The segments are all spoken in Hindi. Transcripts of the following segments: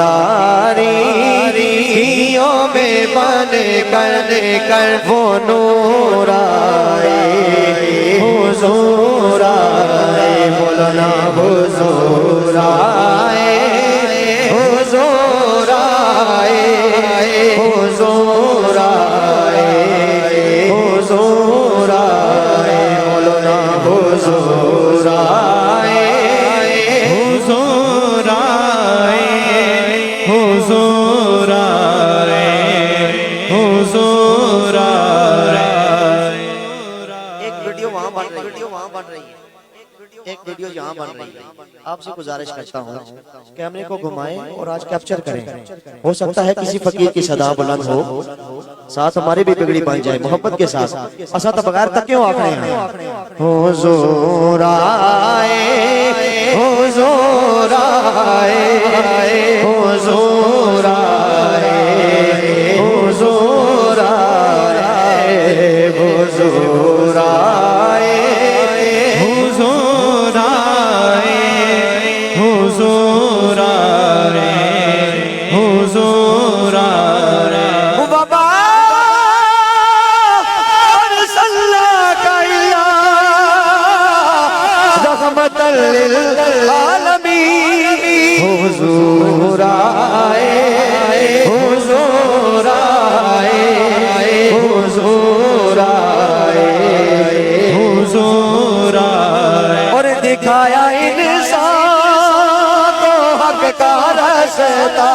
तारीखियों में बन कर वो नूर आए, हुजूर आए, बोलो ना हुजूर आए, हुजूर आए, हुजूर आए, हुजूर आए, बोलो ना हुजूर आए, हुजूर आए, हुजूर आए, हुजूर आए। एक वीडियो वहाँ बन रही है, एक वीडियो यहाँ बन रही है। आपसे गुजारिश करता हूँ कैमरे को घुमाएं और आज कैप्चर करें। हो सकता है किसी फकीर की सदा बुलंद हो, साथ हमारे भी बिगड़ी बन जाए मोहब्बत के साथ। असा तो बगैर तक क्यों आखने हैं। हुजूर आए, हुजूर आए, हुजूर आए, हुजूर आए, हुजूर आए, हुजूर आए, हुजूर आए, हुजूर आए। बाबा रहमतल लिल आलमीन, हुजूर आए, हुजूर आए, हुजूर आए, हुजूर आए। और दिखाया इंसान तो हक का रास्ता,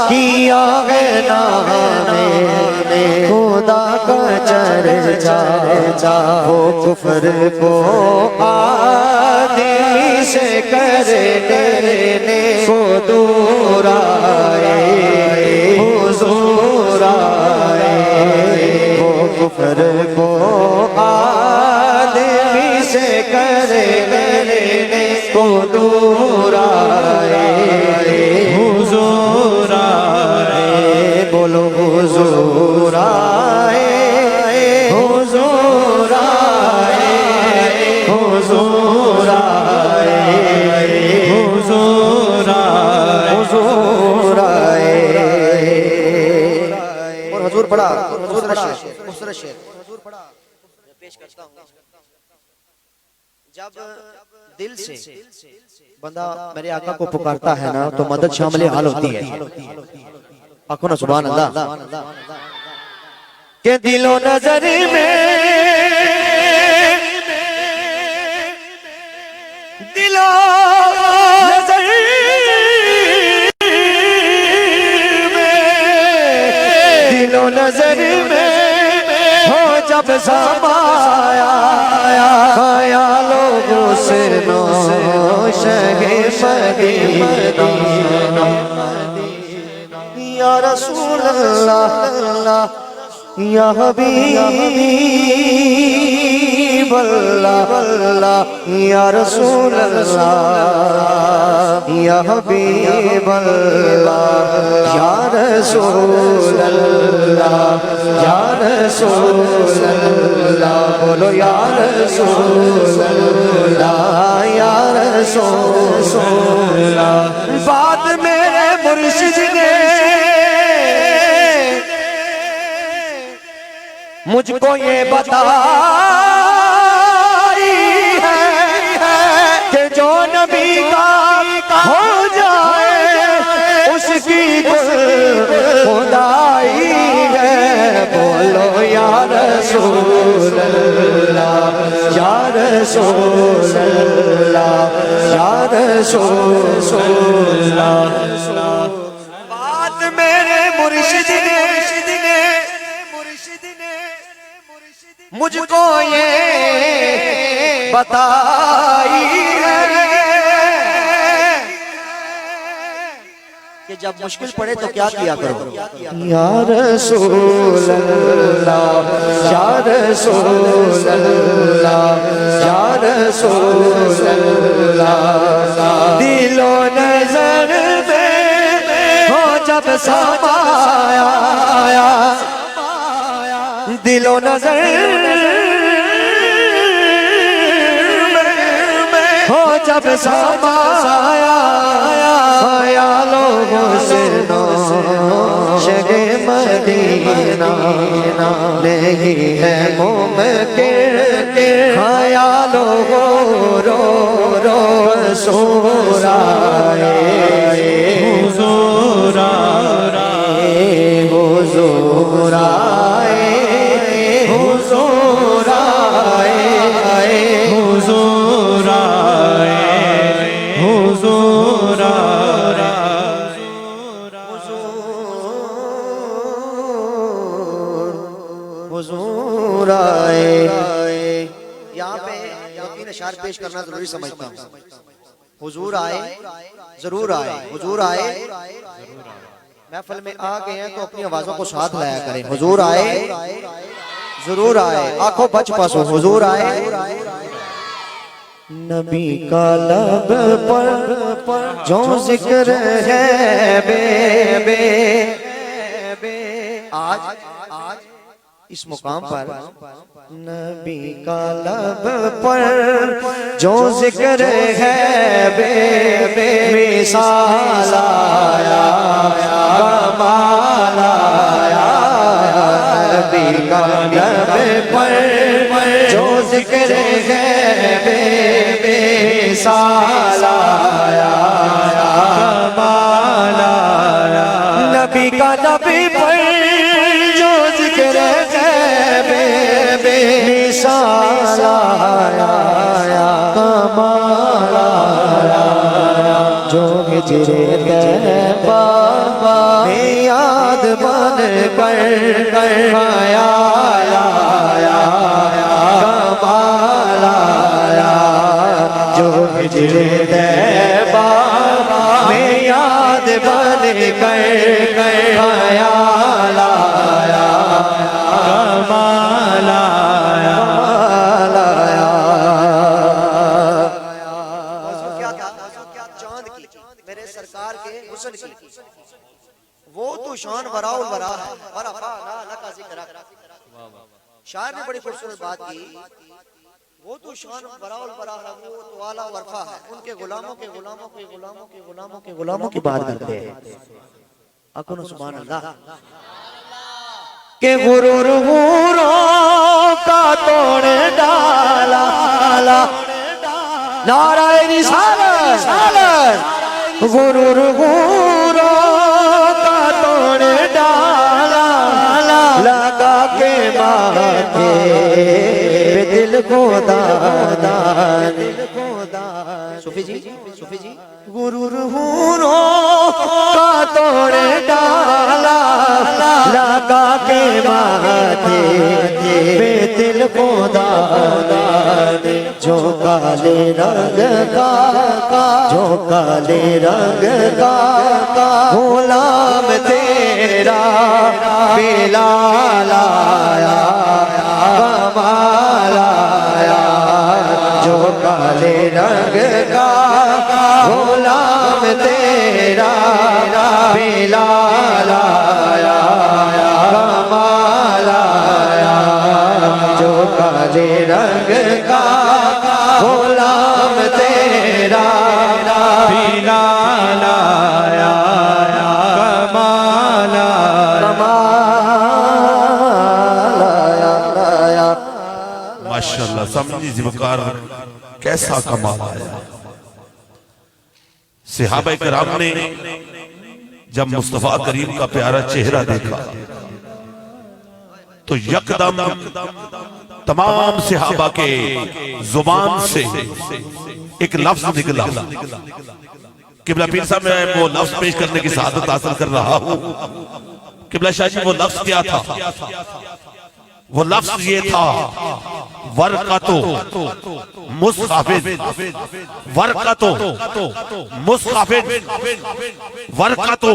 किया है नामे खुदा का चर्चा, वो कुफ्र को आदमी से करने को दूर आए, हुजूर आए, वो कुफ्र को आदमी से करने को दूर आए, हुजूर आए, बोलो हुजूर आए, हुजूर आए, हुजूर आए, हुजूर आए, हुजूर आए। और हुजूर पढ़ा, हुजूर पढ़ा पेश करता हूँ। जब दिल से बंदा मेरे आका को पुकारता है ना तो मदद शामिल हाल होती है। आखो ना सुभान अल्लाह। के दिलो नजर में, दिलो नजर में, दिलो नजर में हो जब समाया, ख्यालों से नो शगे मदीना, या रसूल अल्लाह, या हबीब अल्लाह, या रसूल अल्लाह, या हबीब अल्लाह, या रसूल अल्लाह, या रसूल अल्लाह, बोलो या रसूल अल्लाह, या रसूल अल्लाह। बात मेरे मुर्शिद ने मुझको ये बताई है कि जो नबी का हो जाए उसकी खुदाई है। बोलो या रसूल अल्लाह, या रसूल अल्लाह, या रसूल अल्लाह। बात मेरे मुर्शिद ने मुझको ये बताई है कि जब मुश्किल पड़े तो क्या किया करो। या रसूल अल्लाह, या रसूल अल्लाह, या रसूल अल्लाह। दिलो नजर में हो जब समाया, दिलो नजर में हो जब समाया, हुस्नो शगे मदीना नहीं है मुमकिन ख्यालो रो रो हुजूर आए हुजूर आए हुजूर आए हुजूर आए हुजूर आए हुजूर हुजूर आए। यहाँ पे तीन अशार पेश करना जरूरी समझता हूँ। हुजूर आए, जरूर आए, हुजूर आए। महफिल में आ गए हैं तो अपनी आवाजों को साथ लाया करें। हुजूर आए, जरूर आए। आंखों बच पासो हुजूर आए। नबी का लब पर जो जिक्र है बे आज इस मुकाम पर नबी का लब पर जो जिक्र है बे मिसाल आया कमाल आया। नबी का लब पर जो जिक्र है बे मिसाल आया कमाल आया। नबी का नबी पर जो जिक्र मिसाल आया कमाल आया। जो हिजरे तैबा में याद बन कर आया कमाल आया। जो हिजरे तैबा में याद बन कर आया कमाल आया। चांद की मेरे सरकार के हुस्न की वो तो शान वराउल वरा है। शायर ने बड़ी खूबसूरत बात की। वो तो शान वराउल वरा है, वो तो आला वरफा है। उनके गुलामों के गुलामों के गुलामों के गुलामों के गुलामों की बात करते हैं। अकुन सुभान अल्लाह के गुरूर का तोड़ डाला नाराए रिसालत गुरूर का तोड़ डाला लगा के माथे दिल को दान। सूफी जी गुरूर का तोड़ डाला लगा के माथे दिल को दान। जो काले रंग का गुलाम तेरा बिलाल आया कमाल आया। जो काले रंग का गुलाम तेरा बिलाल आया कमाल आया। जो काले रंग का गुलाम तेरा बिलाल आया कमाल आया। माशाअल्लाह समझी ज़िवकार कैसा कमाल आया। सहाबा किराम ने जब मुस्तफा करीम का प्यारा चेहरा देखा तो यकदम तमाम सहाबा के जुबान से एक लफ्ज निकला। किबला पीर साहब मैं वो लफ्ज पेश करने की सआदत हासिल कर रहा हूं। किबला शाह जी वो लफ्ज क्या था? वो लफ्ज ये था वरक़तो मुस्हफ़िज़ वरक़तो मुस्हफ़िज़ वरक़तो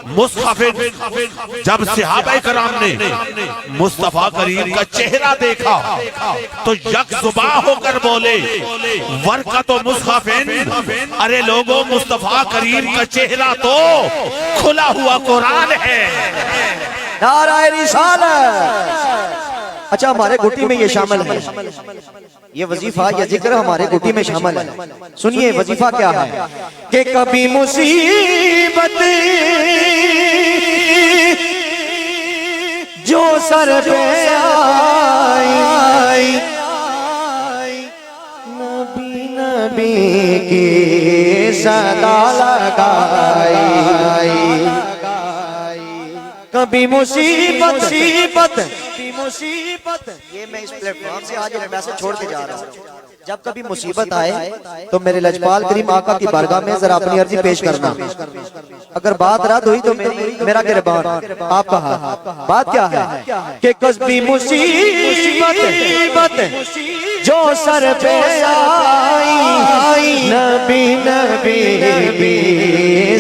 मुस्हफ़िज़। जब सहाबा कराम ने मुस्तफा करीम का चेहरा देखा तो यकजुबा होकर बोले वरक़तो मुस्हफ़िज़। अरे लोगों मुस्तफा करीम का चेहरा तो खुला हुआ कुरान है। नाराए रिसालत। अच्छा हमारे घुट्टी में ये शामिल है, ये वजीफा या जिक्र हमारे घुट्टी में शामिल है। सुनिए वजीफा क्या है कि कभी मुसीबत मुसीबत जो सर पे आई, नबी नबी की सदा लगाई। कभी मुसीबत ये मैं इस प्लेटफॉर्म से आज एक मैसेज छोड़ के जा रहा हूँ। जब कभी मुसीबत आए तो मेरे लजपाल करीम आका की बारगाह में जरा अपनी अर्जी पेश करना। अगर बात रद्द हुई तो मेरा गिरबान आपका हाथ। बात क्या है कि कभी मुसीबत जो सर पे आई, नबी नबी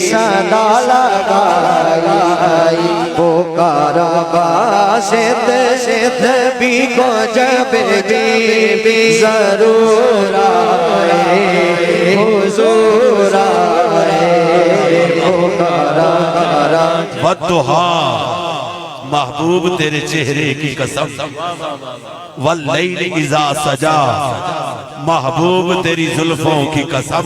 सदा लगाई। पुकारा बासित नबी को जब भी जरूर आए, हुजूर आए। पुकारा बद्दुहा महबूब तेरे चेहरे की कसम, वल्लैल इज़ा सजा महबूब तेरी जुल्फों की कसम।